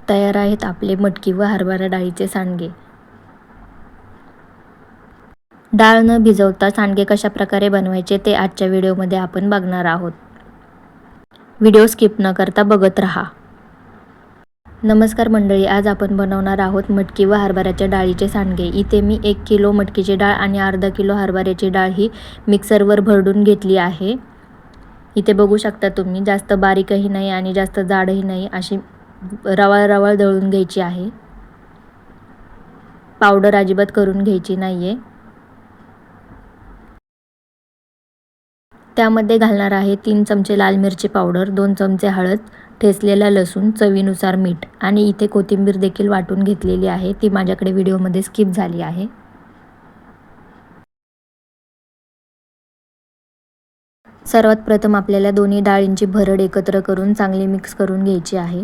तयार आहेत आपले मटकी व हरभरा डाळीचे सांडगे। डाळ न भिजवता सांडगे कशा प्रकारे बनवायचे ते आजच्या व्हिडिओमध्ये आपण बघणार आहोत। व्हिडिओ स्किप न करता बघत राहा। नमस्कार मंडळी, आज आपण बनवणार आहोत मटकी व हरभऱ्याच्या डाळीचे सांडगे। इथे मी 1 किलो मटकीची डाळ आणि अर्धा किलो हरभऱ्याची डाळ ही मिक्सरवर भरडून घेतली आहे। इथे बघू शकता तुम्ही, जास्त बारीकही नाही आणि जास्त जाडही नाही, अशी रवाळ रवाळ दळून घ्यायची आहे। पावडर अजिबात करून घ्यायची नाहीये। त्यामध्ये घालणार आहे 3 चमचे लाल मिरची पावडर, 2 चमचे हळद, ठेचलेला लसूण, चवीनुसार मीठ आणि इथे कोथिंबीर देखील वाटून घेतलेली आहे। ती माझ्याकडे व्हिडिओमध्ये स्किप झाली आहे। सर्वात प्रथम आपल्याला दोन्ही डाळींची भरड एकत्र करून चांगली मिक्स करून घ्यायची आहे।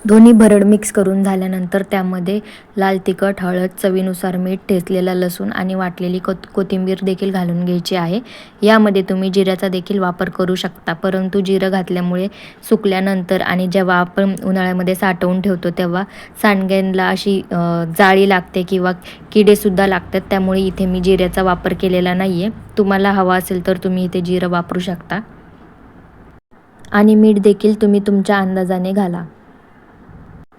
दोन्ही भरड मिक्स करून झाल्यानंतर त्यामध्ये लाल तिखट, हळद, चवीनुसार मीठ, ठेचलेला लसूण आणि वाटलेली कोथिंबीर देखील घालून घ्यायची आहे। यामध्ये तुम्ही जिऱ्याचा देखील वापर करू शकता, परंतु जिरं घातल्यामुळे सुकल्यानंतर आणि जेव्हा आपण उन्हाळ्यामध्ये साठवून ठेवतो तेव्हा सांडग्यांना अशी जाळी लागते किंवा किडेसुद्धा लागतात, त्यामुळे इथे मी जिऱ्याचा वापर केलेला नाही आहे। तुम्हाला हवा असेल तर तुम्ही इथे जिरं वापरू शकता आणि मीठ देखील तुम्ही तुमच्या अंदाजाने घाला।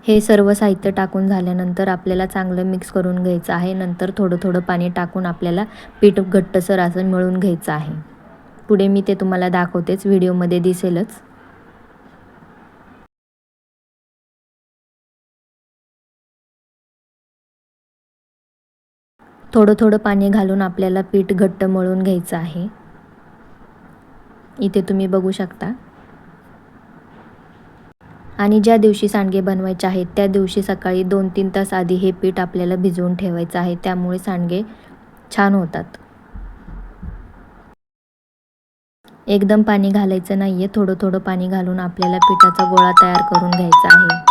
हे सर्व साहित्य टाकून झाल्यानंतर आपल्याला चांगलं मिक्स करून घ्यायचं आहे। नंतर थोडं थोडं पाणी टाकून आपल्याला पीठ घट्टसर असं मळून घ्यायचं आहे। पुढे मी ते तुम्हाला दाखवतेच, व्हिडिओमध्ये दिसेलच। थोडं थोडं पाणी घालून आपल्याला पीठ घट्ट मळून घ्यायचं आहे। इथे तुम्ही बघू शकता। आणि ज्या दिवशी सांडगे बनवायचे आहेत त्या दिवशी सकाळी 2-3 तास आधी हे पीठ आपल्याला भिजवून ठेवायचं आहे, त्यामुळे सांडगे छान होतात। एकदम पाणी घालायचं नाहीये, थोडं थोडं पाणी घालून आपल्याला पिठाचा गोळा तयार करून घ्यायचा आहे।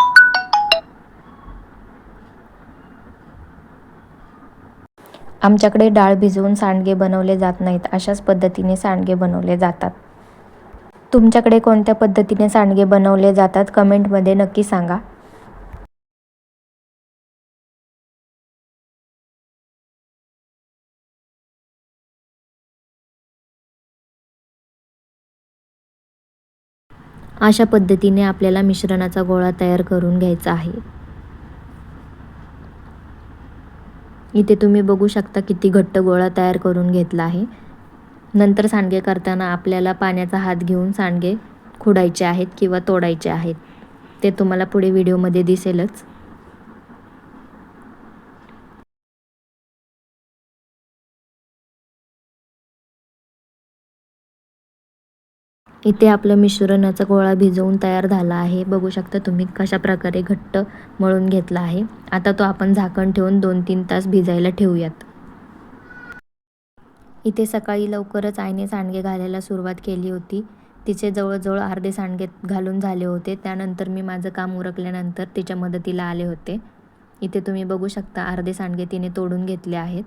आमच्याकडे डाळ भिजवून सांडगे बनवले जात नाहीत, अशाच पद्धतीने सांडगे बनवले जातात। तुमच्याकडे कोणत्या पद्धतीने सांडगे बनवले जातात कमेंटमध्ये नक्की सांगा। अशा पद्धतीने आपल्याला मिश्रणाचा गोळा तयार करून घ्यायचा आहे। इथे तुम्ही बघू शकता किती घट्ट गोळा तयार करून घेतला आहे। नंतर सांडगे करताना आपल्याला पाण्याचा हात घेऊन सांडगे खुडायचे आहेत किंवा तोडायचे आहेत, ते तुम्हाला पुढे व्हिडिओमध्ये दिसेलच। इथे आपलं मिश्रणाचा गोळा भिजवून तयार झाला आहे। बघू शकता तुम्ही कशा प्रकारे घट्ट मळून घेतला आहे। आता तो आपण झाकण ठेवून 2-3 तास भिजायला ठेवूयात। इथे सकाळी लवकरच आईने सांडगे घालायला सुरुवात केली होती। तिचे जवळजवळ अर्धे सांडगे घालून झाले होते। त्यानंतर मी माझं काम उरकल्यानंतर तिच्या मदतीला आले होते। इथे तुम्ही बघू शकता अर्धे सांडगे तिने तोडून घेतले आहेत।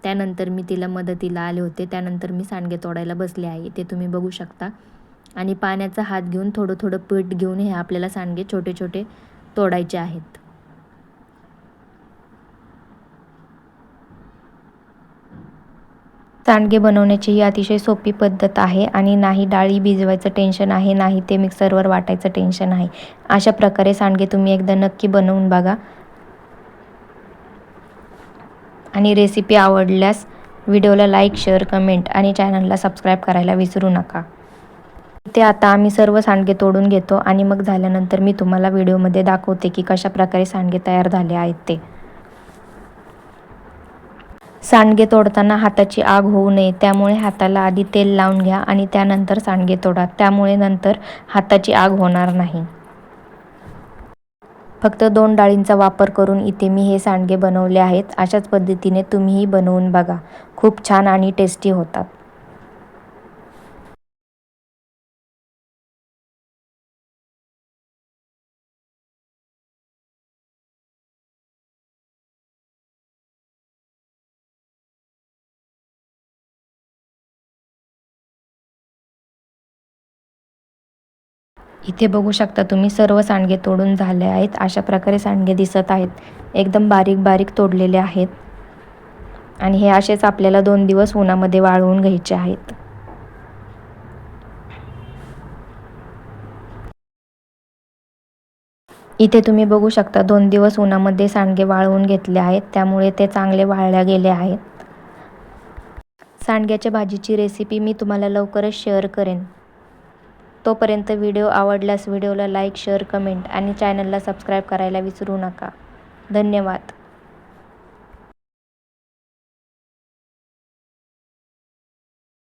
त्यानंतर मी तिला मदतीला आले होते। त्यानंतर मी सांडगे तोडायला बसले आहे, ते तुम्ही बघू शकता। आणि पाण्याचा हात घेऊन थोडं थोडं पीठ घेऊन हे आपल्याला सांडगे छोटे छोटे तोडायचे आहेत। सांडगे बनवण्याची ही अतिशय सोपी पद्धत आहे आणि नाही डाळी भिजवायचं टेन्शन आहे, नाही ते मिक्सरवर वाटायचं टेन्शन आहे। अशा प्रकारे सांडगे तुम्ही एकदा नक्की बनवून बघा आणि रेसिपी आवडल्यास व्हिडिओला लाईक, शेअर, कमेंट आणि चॅनलला सबस्क्राईब करायला विसरू नका। ते आता आम्ही सर्व सांडगे तोडून घेतो आणि मग झाल्यानंतर मी तुम्हाला व्हिडिओमध्ये दाखवते की कशा प्रकारे सांडगे तयार झाले आहेत ते। सांडगे तोडताना हाताची आग होऊ नये, त्यामुळे हाताला आधी तेल लावून घ्या आणि त्यानंतर सांडगे तोडा, त्यामुळे नंतर हाताची आग होणार नाही। फक्त 2 डाळींचा वापर करून इथे मी हे सांडगे बनवले आहेत. अशाच पद्धतीने तुम्हीही बनवून बघा. खूप छान आणि टेस्टी होतात. इथे बघू शकता तुम्ही सर्व सांडगे तोडून झाले आहेत. अशा प्रकारे सांडगे दिसत आहेत. एकदम बारीक बारीक तोडलेले आहेत आणि हे असेच आपल्याला 2 दिवस उन्हामध्ये वाळवून घ्यायचे आहेत. इथे तुम्ही बघू शकता 2 दिवस उन्हामध्ये सांडगे वाळवून घेतले आहेत. त्यामुळे ते चांगले वाळल्या गेले आहेत. सांडग्याच्या भाजीची रेसिपी मी तुम्हाला लवकरच शेअर करेन. तोपर्यंत व्हिडिओ आवडल्यास व्हिडिओला लाईक, शेअर, कमेंट आणि चॅनलला सबस्क्राईब करायला विसरू नका. धन्यवाद.